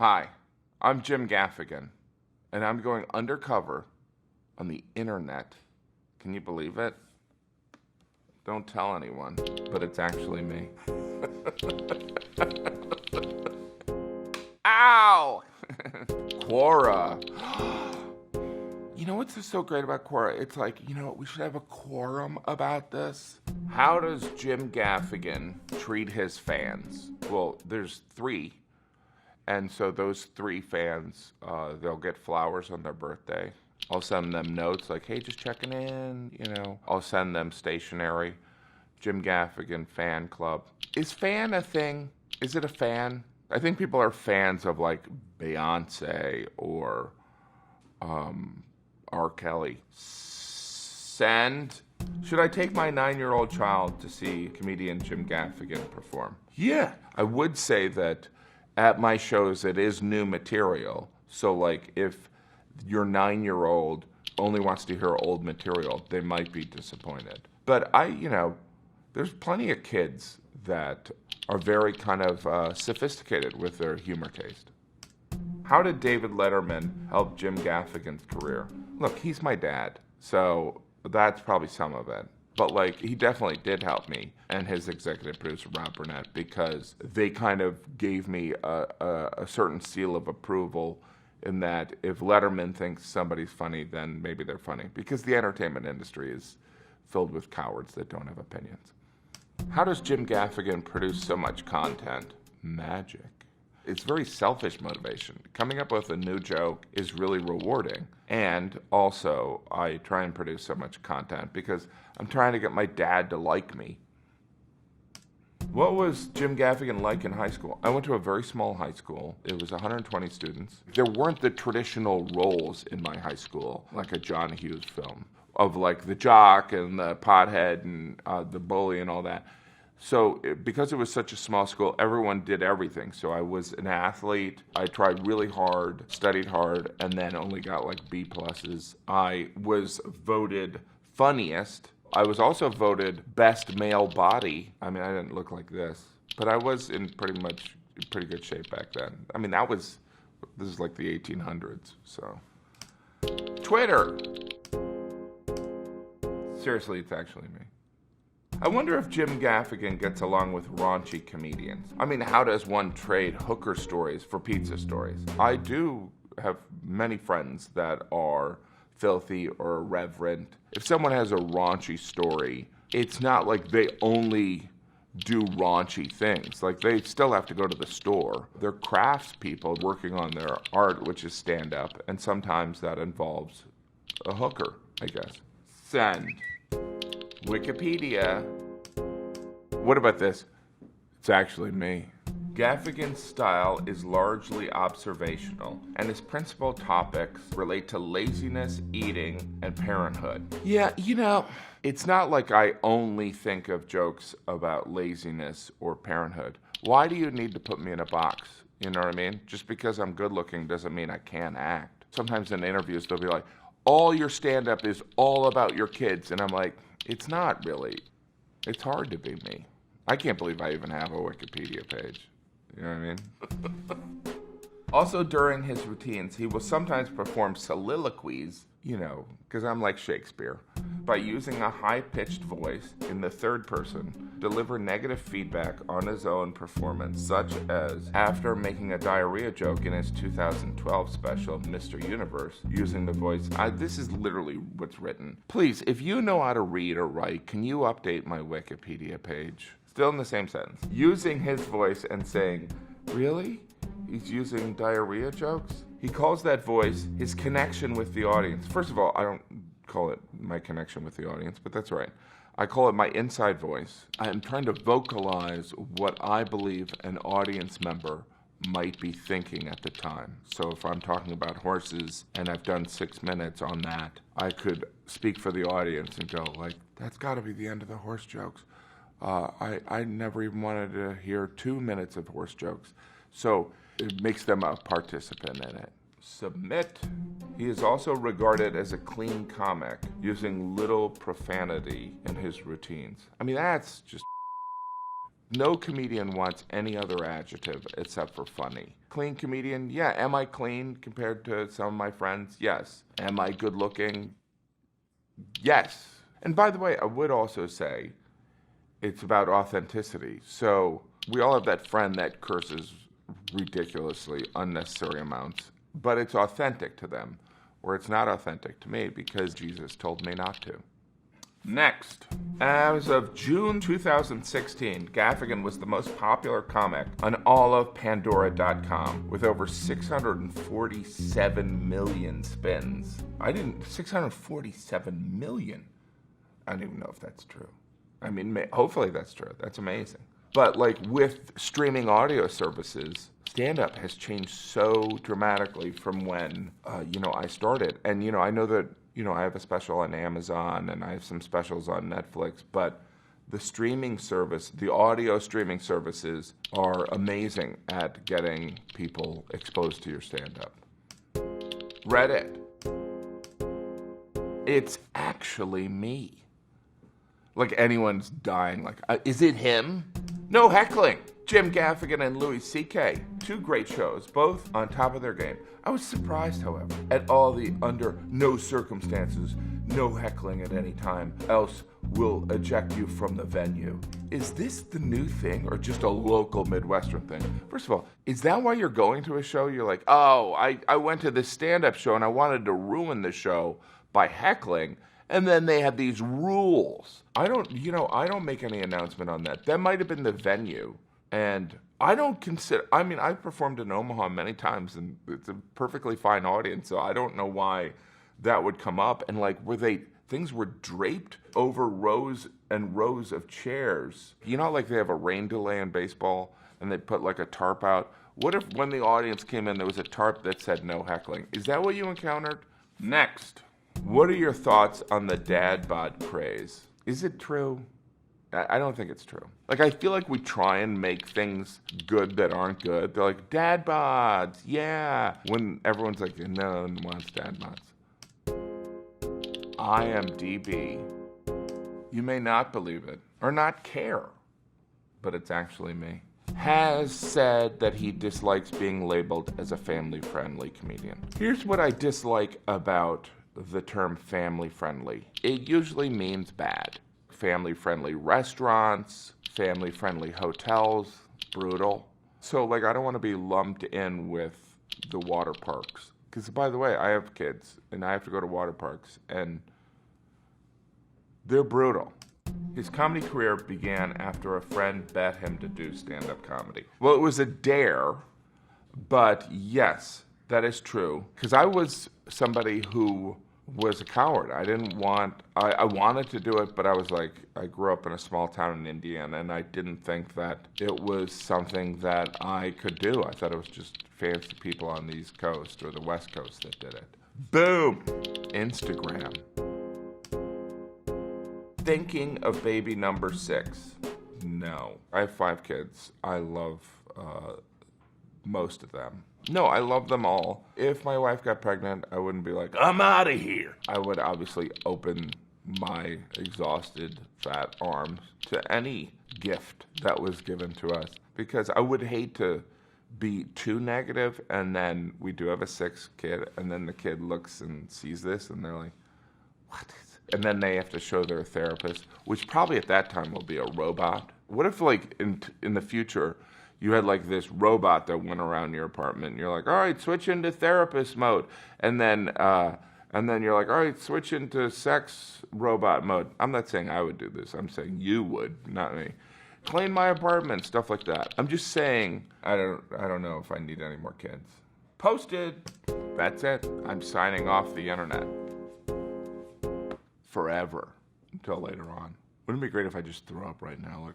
Hi, I'm Jim Gaffigan, and I'm going undercover on the internet. Can you believe it? Don't tell anyone, but it's actually me. Ow! Quora. You know what's so great about Quora? It's like, we should have a quorum about this. How does Jim Gaffigan treat his fans? Well, there's 3. And so those 3 fans, they'll get flowers on their birthday. I'll send them notes like, hey, just checking in, I'll send them stationery. Jim Gaffigan fan club. Is fan a thing? Is it a fan? I think people are fans of like Beyonce or R. Kelly. Send. Should I take my 9-year-old child to see comedian Jim Gaffigan perform? Yeah, I would say that at my shows it is new material. So like if your 9-year-old only wants to hear old material, they might be disappointed. But there's plenty of kids that are very kind of sophisticated with their humor taste. How did David Letterman help Jim Gaffigan's career? Look, he's my dad, so that's probably some of it. But he definitely did help me and his executive producer, Rob Burnett, because they kind of gave me a certain seal of approval in that if Letterman thinks somebody's funny, then maybe they're funny. Because the entertainment industry is filled with cowards that don't have opinions. How does Jim Gaffigan produce so much content? Magic. It's very selfish motivation. Coming up with a new joke is really rewarding. And also, I try and produce so much content because I'm trying to get my dad to like me. What was Jim Gaffigan like in high school? I went to a very small high school. It was 120 students. There weren't the traditional roles in my high school, like a John Hughes film, of like the jock and the pothead and the bully and all that. So because it was such a small school, everyone did everything. So I was an athlete. I tried really hard, studied hard, and then only got like B pluses. I was voted funniest. I was also voted best male body. I mean, I didn't look like this, but I was in pretty good shape back then. I mean, this is like the 1800s, so. Twitter. Seriously, it's actually me. I wonder if Jim Gaffigan gets along with raunchy comedians. I mean, how does one trade hooker stories for pizza stories? I do have many friends that are filthy or irreverent. If someone has a raunchy story, it's not like they only do raunchy things. Like, they still have to go to the store. They're craftspeople working on their art, which is stand-up, and sometimes that involves a hooker, I guess. Send. Wikipedia. What about this? It's actually me. Gaffigan's style is largely observational, and his principal topics relate to laziness, eating, and parenthood. Yeah, it's not like I only think of jokes about laziness or parenthood. Why do you need to put me in a box? You know what I mean? Just because I'm good looking doesn't mean I can't act. Sometimes in interviews they'll be like, all your stand-up is all about your kids, and I'm like, it's not really. It's hard to be me. I can't believe I even have a Wikipedia page. You know what I mean? Also, during his routines, he will sometimes perform soliloquies, because I'm like Shakespeare, by using a high-pitched voice in the third person, deliver negative feedback on his own performance, such as after making a diarrhea joke in his 2012 special, Mr. Universe, using the voice, this is literally what's written. Please, if you know how to read or write, can you update my Wikipedia page? Still in the same sentence. Using his voice and saying, really? He's using diarrhea jokes? He calls that voice his connection with the audience. First of all, I don't call it my connection with the audience, but that's right. I call it my inside voice. I'm trying to vocalize what I believe an audience member might be thinking at the time. So if I'm talking about horses and I've done 6 minutes on that, I could speak for the audience and go like, that's gotta be the end of the horse jokes. I never even wanted to hear 2 minutes of horse jokes. So it makes them a participant in it. Submit. He is also regarded as a clean comic, using little profanity in his routines. I mean, that's just No comedian wants any other adjective except for funny. Clean comedian? Yeah. Am I clean compared to some of my friends? Yes. Am I good looking? Yes. And by the way, I would also say it's about authenticity. So we all have that friend that curses ridiculously unnecessary amounts, but it's authentic to them, or it's not authentic to me because Jesus told me not to. Next, as of June 2016, Gaffigan was the most popular comic on all of Pandora.com with over 647 million spins. 647 million? I don't even know if that's true. I mean, hopefully that's true. That's amazing. But like with streaming audio services, stand-up has changed so dramatically from when, I started. And, I know that, I have a special on Amazon and I have some specials on Netflix, but the streaming service, the audio streaming services are amazing at getting people exposed to your stand-up. Reddit. It's actually me. Like anyone's dying, like, is it him? No heckling. Jim Gaffigan and Louis C.K., two great shows, both on top of their game. I was surprised, however, at all the under no circumstances, no heckling at any time, else we'll eject you from the venue. Is this the new thing or just a local Midwestern thing? First of all, is that why you're going to a show? You're like, oh, I went to this stand-up show and I wanted to ruin the show by heckling. And then they had these rules. I don't make any announcement on that. That might have been the venue. And I performed in Omaha many times and it's a perfectly fine audience. So I don't know why that would come up. And like, things were draped over rows and rows of chairs. Like they have a rain delay in baseball and they put like a tarp out. What if when the audience came in, there was a tarp that said no heckling? Is that what you encountered? Next. What are your thoughts on the dad bod craze? Is it true? I don't think it's true. Like, I feel like we try and make things good that aren't good. They're like, dad bods, yeah. When everyone's like, no one wants dad bods. IMDb. You may not believe it or not care, but it's actually me. Has said that he dislikes being labeled as a family-friendly comedian. Here's what I dislike about the term family-friendly. It usually means bad. Family-friendly restaurants, family-friendly hotels, brutal. So, like, I don't want to be lumped in with the water parks. Because, by the way, I have kids, and I have to go to water parks, and they're brutal. His comedy career began after a friend bet him to do stand-up comedy. Well, it was a dare, but yes, that is true. Because I was somebody who was a coward. I wanted to do it, but I was like, I grew up in a small town in Indiana, and I didn't think that it was something that I could do. I thought it was just fancy people on the East Coast or the West Coast that did it. Boom! Instagram. Thinking of baby number 6? No. I have 5 kids. I love most of them. No, I love them all. If my wife got pregnant, I wouldn't be like, I'm out of here. I would obviously open my exhausted fat arms to any gift that was given to us because I would hate to be too negative and then we do have a 6th kid and then the kid looks and sees this and they're like, what is it? And then they have to show their therapist, which probably at that time will be a robot. What if like in the future, you had like this robot that went around your apartment and you're like, all right, switch into therapist mode. And then you're like, all right, switch into sex robot mode. I'm not saying I would do this. I'm saying you would, not me. Clean my apartment, stuff like that. I'm just saying, I don't know if I need any more kids. Posted. That's it. I'm signing off the internet. Forever. Until later on. Wouldn't it be great if I just threw up right now? Like,